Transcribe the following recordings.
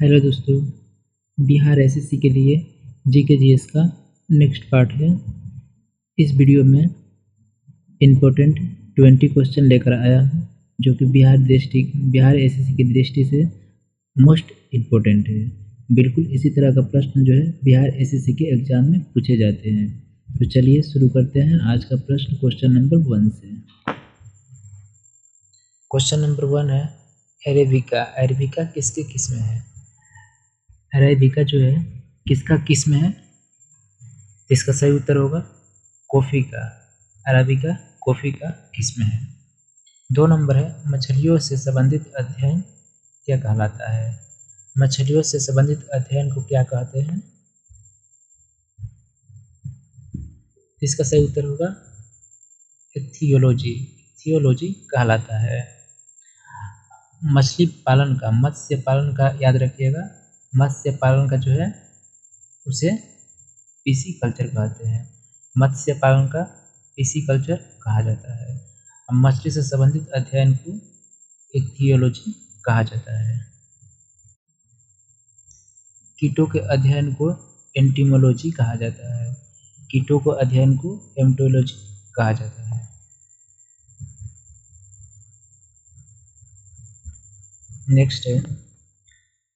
Hello दोस्तों, Bihar SSC के लिए जीके जीएस का नेक्स्ट पार्ट है। इस वीडियो में इम्पोर्टेंट 20 क्वेश्चन लेकर आया हूँ जो कि बिहार एसएससी की दृष्टि से मोस्ट इम्पोर्टेंट है। बिल्कुल इसी तरह का प्रश्न जो है बिहार एसएससी के एग्जाम में पूछे जाते हैं। तो चलिए शुरू करते हैं आज का प्रश्न क्वेश्चन नंबर 1 से। क्वेश्चन नंबर 1 है अरेबिका। अरेबिका किसकी किस्म है? अरेबिका जो है किसका किस्म है? इसका सही उत्तर होगा कॉफ़ी का। अरेबिका कॉफ़ी का किस्म है। 2 नंबर है मछलियों से संबंधित अध्ययन क्या कहलाता है? मछलियों से संबंधित अध्ययन को क्या कहते हैं? इसका सही उत्तर होगा इथियोलॉजी। इथियोलॉजी कहलाता है। मत्स्य पालन का याद रखिएगा। मत्स्य पालन का जो है उसे पीसी कल्चर कहते हैं। मत्स्य पालन का पीसी कल्चर कहा जाता है। मछली से संबंधित अध्ययन को इक्थियोलॉजी कहा जाता है। कीटों के अध्ययन को एंटीमोलॉजी कहा जाता है। कीटों को अध्ययन को एम्टोलॉजी कहा जाता है। नेक्स्ट है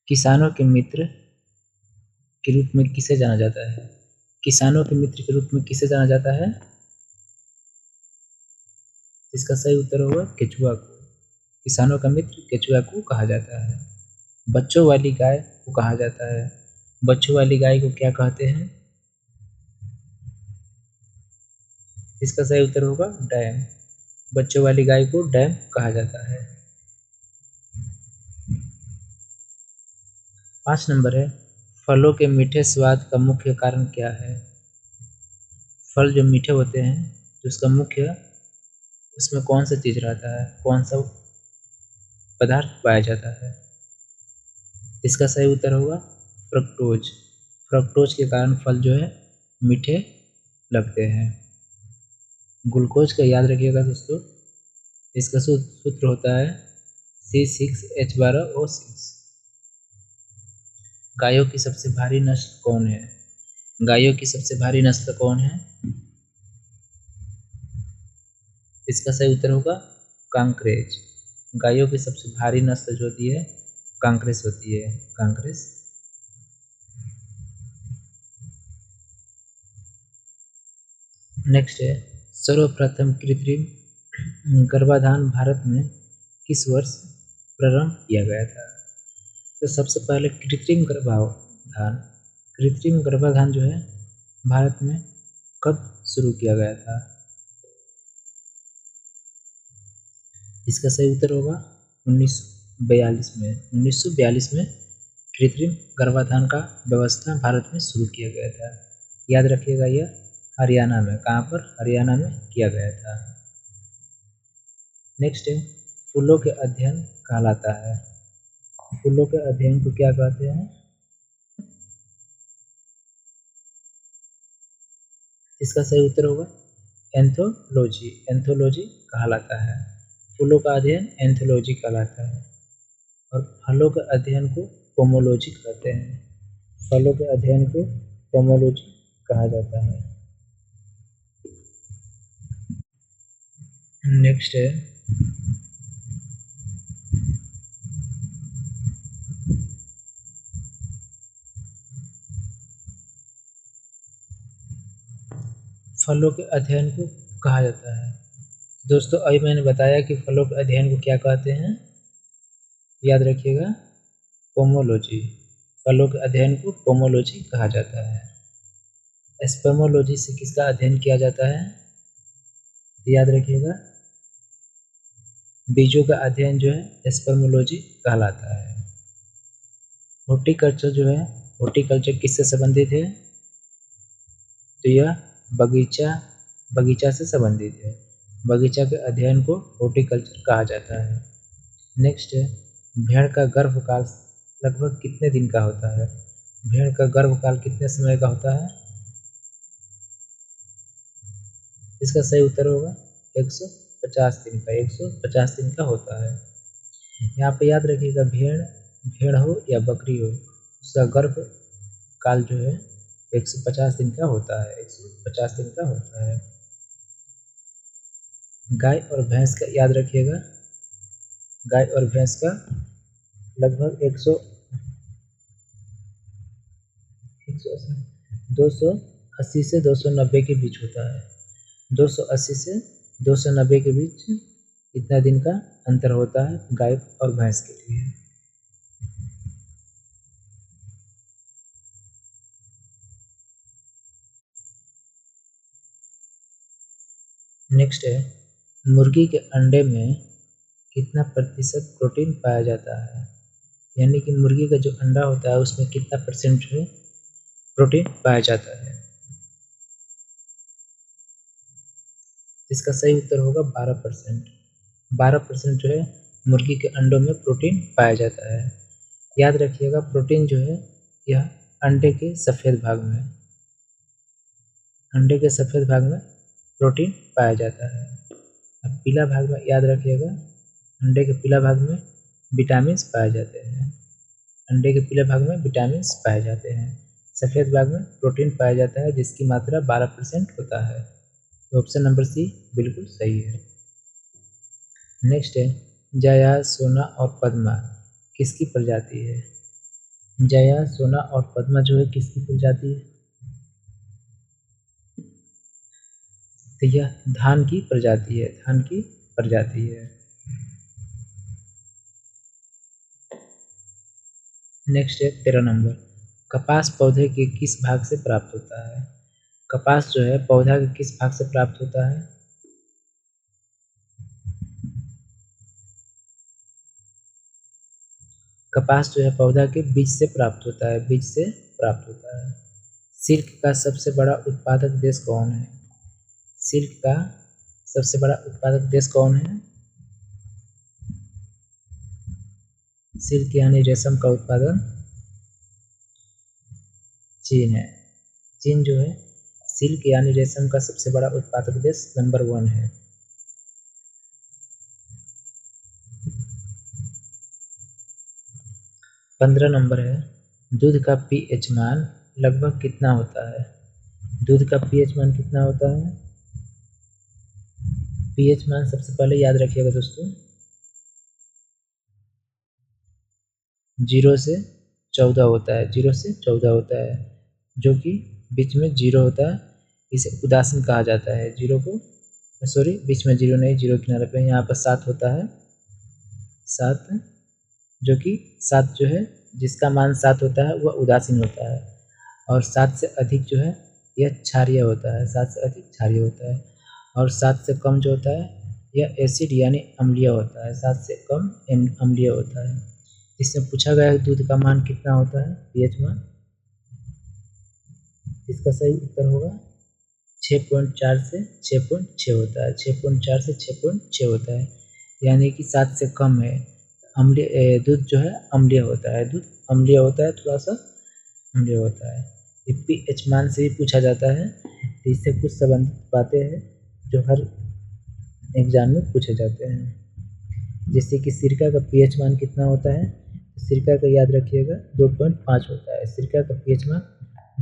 किसानों के मित्र के रूप में किसे जाना जाता है? किसानों के मित्र के रूप में किसे जाना जाता है? इसका सही उत्तर होगा केचुआ को। किसानों का मित्र केचुआ को कहा जाता है। बच्चों वाली गाय को कहा जाता है। बच्चों वाली गाय को क्या कहते हैं? इसका सही उत्तर होगा डैम। बच्चों वाली गाय को डैम कहा जाता है। 5 नंबर है फलों के मीठे स्वाद का मुख्य कारण क्या है? फल जो मीठे होते हैं तो उसका मुख्य उसमें कौन सा चीज़ रहता है? कौन सा पदार्थ पाया जाता है? इसका सही उत्तर होगा फ्रक्टोज। फ्रक्टोज के कारण फल जो है मीठे लगते हैं। ग्लूकोज का याद रखिएगा दोस्तों। इसका सूत्र होता है C6H12O6। गायों की सबसे भारी नस्ल कौन है? गायों की सबसे भारी नस्ल कौन है? इसका सही उत्तर होगा कांकरेज। गायों की सबसे भारी नस्ल जो होती है कांकरेज होती है। कांकरेज। नेक्स्ट है सर्वप्रथम कृत्रिम गर्भाधान भारत में किस वर्ष प्रारंभ किया गया था? तो सबसे पहले कृत्रिम गर्भाधान जो है भारत में कब शुरू किया गया था? इसका सही उत्तर होगा 1942 में। 1942 में कृत्रिम गर्भाधान का व्यवस्था भारत में शुरू किया गया था। याद रखिएगा यह हरियाणा में। कहाँ पर? हरियाणा में किया गया था। नेक्स्ट है फूलों के अध्ययन कहलाता है। फूलों के अध्ययन को क्या कहते हैं? इसका सही उत्तर होगा एंथोलॉजी। एंथोलॉजी कहलाता है। फूलों का अध्ययन एंथोलॉजी कहलाता है। और फलों के अध्ययन को पोमोलॉजी कहते हैं। फलों के अध्ययन को पोमोलॉजी कहा जाता है। नेक्स्ट है फलों के अध्ययन को कहा जाता है। दोस्तों अभी मैंने बताया कि फलों के अध्ययन को क्या कहते हैं। याद रखिएगा पोमोलॉजी। फलों के अध्ययन को पोमोलॉजी कहा जाता है। स्पर्मोलॉजी से किसका अध्ययन किया जाता है? याद रखिएगा बीजों का अध्ययन जो है स्पर्मोलॉजी कहलाता है। हॉर्टिकल्चर जो है हॉर्टिकल्चर किससे संबंधित है? तो यह बगीचा से संबंधित है। बगीचा के अध्ययन को हॉर्टिकल्चर कहा जाता है। नेक्स्ट है भेड़ का गर्भकाल लगभग कितने दिन का होता है? भेड़ का गर्भकाल कितने समय का होता है? इसका सही उत्तर होगा 150 दिन का। 150 दिन का होता है। यहाँ पे याद रखिएगा भेड़ हो या बकरी हो, उसका गर्भ काल जो है 150 दिन का होता है, 150 दिन का होता है। गाय और भैंस का याद रखिएगा, गाय और भैंस का लगभग 280 से 290 के बीच होता है। 280 से 290 के बीच इतना दिन का अंतर होता है गाय और भैंस के लिए। नेक्स्ट है, मुर्गी के अंडे में कितना प्रतिशत प्रोटीन पाया जाता है, यानी कि मुर्गी का जो अंडा होता है उसमें कितना परसेंट जो है प्रोटीन पाया जाता है। इसका सही उत्तर होगा 12%। 12% जो है मुर्गी के अंडों में प्रोटीन पाया जाता है। याद रखिएगा, प्रोटीन जो है यह अंडे के सफ़ेद भाग में, अंडे के सफ़ेद भाग में प्रोटीन पाया जाता है। अब पीला भाग में याद रखिएगा, अंडे के पीला भाग में विटामिन्स पाए जाते हैं, अंडे के पीले भाग में विटामिन्स पाए जाते हैं। सफ़ेद भाग में प्रोटीन पाया जाता है जिसकी मात्रा 12% होता है। तो ऑप्शन नंबर सी बिल्कुल सही है। नेक्स्ट है, जया, सोना और पद्मा किसकी प्रजाति है? जया, सोना और पद्मा जो है किसकी प्रजाति है? तो यह धान की प्रजाति है, धान की प्रजाति है। नेक्स्ट है 13 नंबर, कपास पौधे के किस भाग से प्राप्त होता है? कपास जो है पौधा के किस भाग से प्राप्त होता है? कपास जो है पौधा के बीज से प्राप्त होता है, बीज से प्राप्त होता है। सिल्क का सबसे बड़ा उत्पादक देश कौन है? सिल्क का सबसे बड़ा उत्पादक देश कौन है? सिल्क यानी रेशम का उत्पादन चीन है। चीन जो है सिल्क यानी रेशम का सबसे बड़ा उत्पादक देश नंबर 1 है। पंद्रह नंबर है, दूध का पीएच मान लगभग कितना होता है? दूध का पीएच मान कितना होता है? पीएच मान सबसे पहले याद रखिएगा दोस्तों, 0 से 14 होता है, 0 से 14 होता है, जो कि बीच में 0 होता है इसे उदासीन कहा जाता है। 0 को सॉरी, बीच में 0 नहीं, 0 किनारे पे यहाँ पर 7 होता है, 7, जो कि 7 जो है जिसका मान 7 होता है वह उदासीन होता है, और 7 से अधिक जो है यह क्षारीय होता है, 7 से अधिक क्षारीय होता है, और 7 से कम जो होता है यह एसिड यानी अम्लीय होता है, 7 से कम अम्लीय होता है। इसमें पूछा गया है दूध का मान कितना होता है, पीएच मान, इसका सही उत्तर होगा 6.4 से 6.6 होता है, 6.4 से 6.6 होता है, यानी कि 7 से कम है। अम्लीय दूध जो है अम्लीय होता है, दूध अम्लीय होता है, थोड़ा सा अम्लीय होता है। ये पीएच मान से ही पूछा जाता है, तो इससे कुछ संबंधित बातें हैं जो हर एग्जाम में पूछे जाते हैं। जैसे कि सिरका का पीएच मान कितना होता है, सिरका का याद रखिएगा 2.5 होता है, सिरका का पीएच मान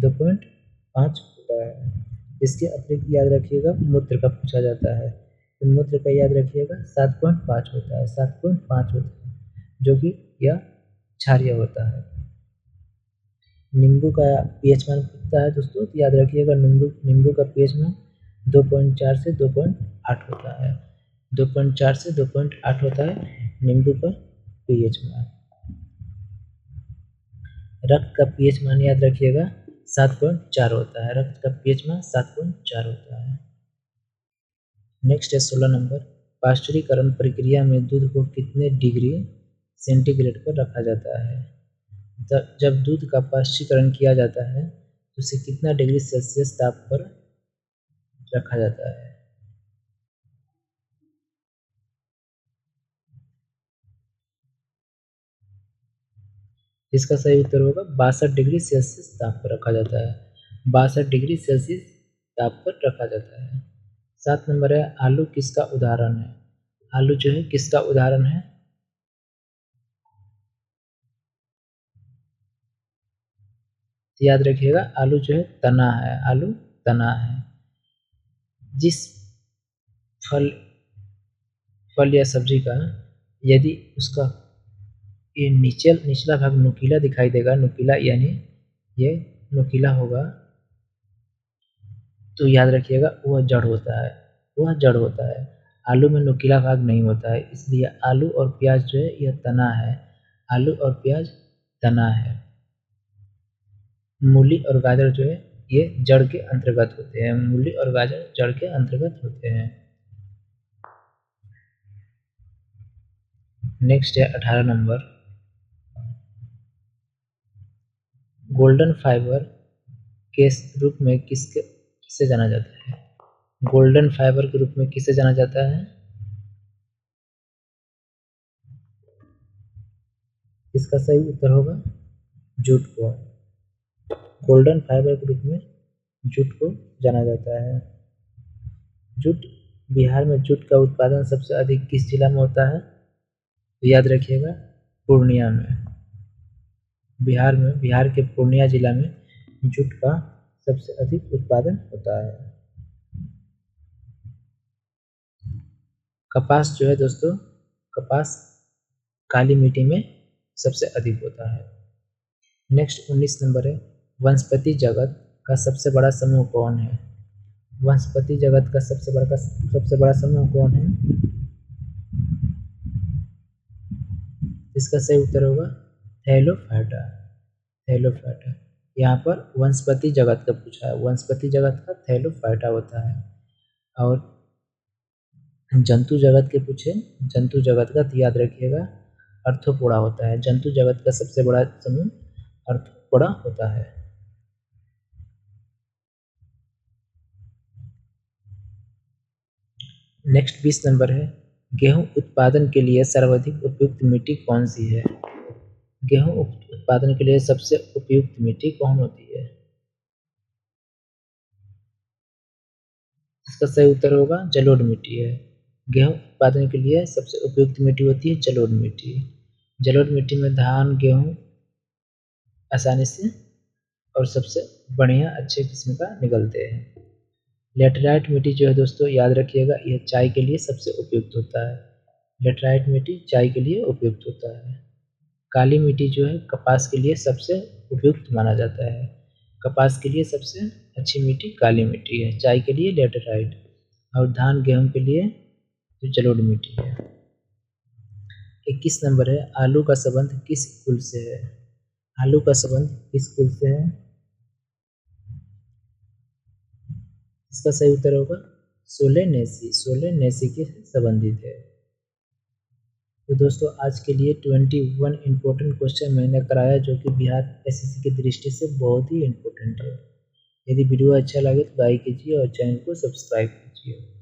2.5 होता है। इसके अतिरिक्त याद रखिएगा मूत्र का पूछा जाता है, तो मूत्र का याद रखिएगा 7.5 होता है, 7.5 होता है, जो कि यह क्षारीय होता है। नींबू का पीएच मान कितना है दोस्तों, तो याद रखिएगा नींबू का पीएच मान 2.4 से 2.8 होता है, 2.4 से 2.8 होता है नींबू का पीएच मान। रक्त का पीएच मान याद रखिएगा 7.4 होता है, रक्त का पीएच मान 7.4 होता है। नेक्स्ट है 16 नंबर, पाश्चुरीकरण प्रक्रिया में दूध को कितने डिग्री सेंटीग्रेड पर रखा जाता है? जब दूध का पाश्चुरीकरण किया जाता है तो उसे कितना डिग्री सेल्सियस ताप पर रखा जाता है? इसका सही उत्तर होगा 62 डिग्री सेल्सियस ताप पर रखा जाता है, 62 डिग्री सेल्सियस ताप पर रखा जाता है। 7 नंबर है, आलू किसका उदाहरण है? आलू जो है किसका उदाहरण है? तो याद रखिएगा आलू जो है तना है, आलू तना है। जिस फल या सब्जी का यदि उसका ये निचला भाग नुकीला दिखाई देगा, नुकीला यानी ये नुकीला होगा, तो याद रखिएगा वह जड़ होता है, वह जड़ होता है। आलू में नुकीला भाग नहीं होता है, इसलिए आलू और प्याज जो है यह तना है, आलू और प्याज तना है। मूली और गाजर जो है ये जड़ के अंतर्गत होते हैं, मूली और गाजर जड़ के अंतर्गत होते हैं। नेक्स्ट है 18 नंबर, गोल्डन फाइबर के रूप में किसे जाना जाता है? गोल्डन फाइबर के रूप में किसे जाना जाता है? इसका सही उत्तर होगा जूट को। गोल्डन फाइबर के रूप में जूट को जाना जाता है। जूट, बिहार में जूट का उत्पादन सबसे अधिक किस जिला में होता है? तो याद रखिएगा पूर्णिया में। बिहार के पूर्णिया जिला में जूट का सबसे अधिक उत्पादन होता है। कपास जो है दोस्तों, कपास काली मिट्टी में सबसे अधिक होता है। नेक्स्ट 19 नंबर है, वनस्पति जगत का सबसे बड़ा समूह कौन है? वनस्पति जगत का सबसे बड़ा समूह कौन है? इसका सही उत्तर होगा थैलोफाइटा। थैलोफाइटा। यहाँ पर वनस्पति जगत का पूछा है, वनस्पति जगत का थैलोफाइटा होता है। और जंतु जगत के पूछे, जंतु जगत का तो याद रखिएगा अर्थोपोडा होता है। जंतु जगत का सबसे बड़ा समूह अर्थोपोडा होता है। नेक्स्ट 20 नंबर है, गेहूं उत्पादन के लिए सर्वाधिक उपयुक्त मिट्टी कौन सी है? गेहूं उत्पादन के लिए सबसे उपयुक्त मिट्टी कौन होती है? इसका सही उत्तर होगा जलोढ़ मिट्टी है। गेहूं उत्पादन के लिए सबसे उपयुक्त मिट्टी होती है जलोढ़ मिट्टी। जलोढ़ मिट्टी में धान, गेहूं आसानी से और सबसे बढ़िया अच्छे किस्म का निकलते हैं। लेटराइट मिट्टी जो है दोस्तों याद रखिएगा यह चाय के लिए सबसे उपयुक्त होता है। लेटराइट मिट्टी चाय के लिए उपयुक्त होता है। काली मिट्टी जो है कपास के लिए सबसे उपयुक्त माना जाता है। कपास के लिए सबसे अच्छी मिट्टी काली मिट्टी है, चाय के लिए लेटराइट, और धान गेहूं के लिए जो जलोढ़ मिट्टी है। 21 नंबर है, आलू का संबंध किस कुल से है? आलू का संबंध किस कुल से है? इसका सही उत्तर होगा सोलेनेसी। सोलेनेसी के संबंधित है। तो दोस्तों आज के लिए 21 इम्पोर्टेंट क्वेश्चन मैंने कराया जो कि बिहार एसएससी की दृष्टि से बहुत ही इम्पोर्टेंट है। यदि वीडियो अच्छा लगे तो लाइक कीजिए और चैनल को सब्सक्राइब कीजिए।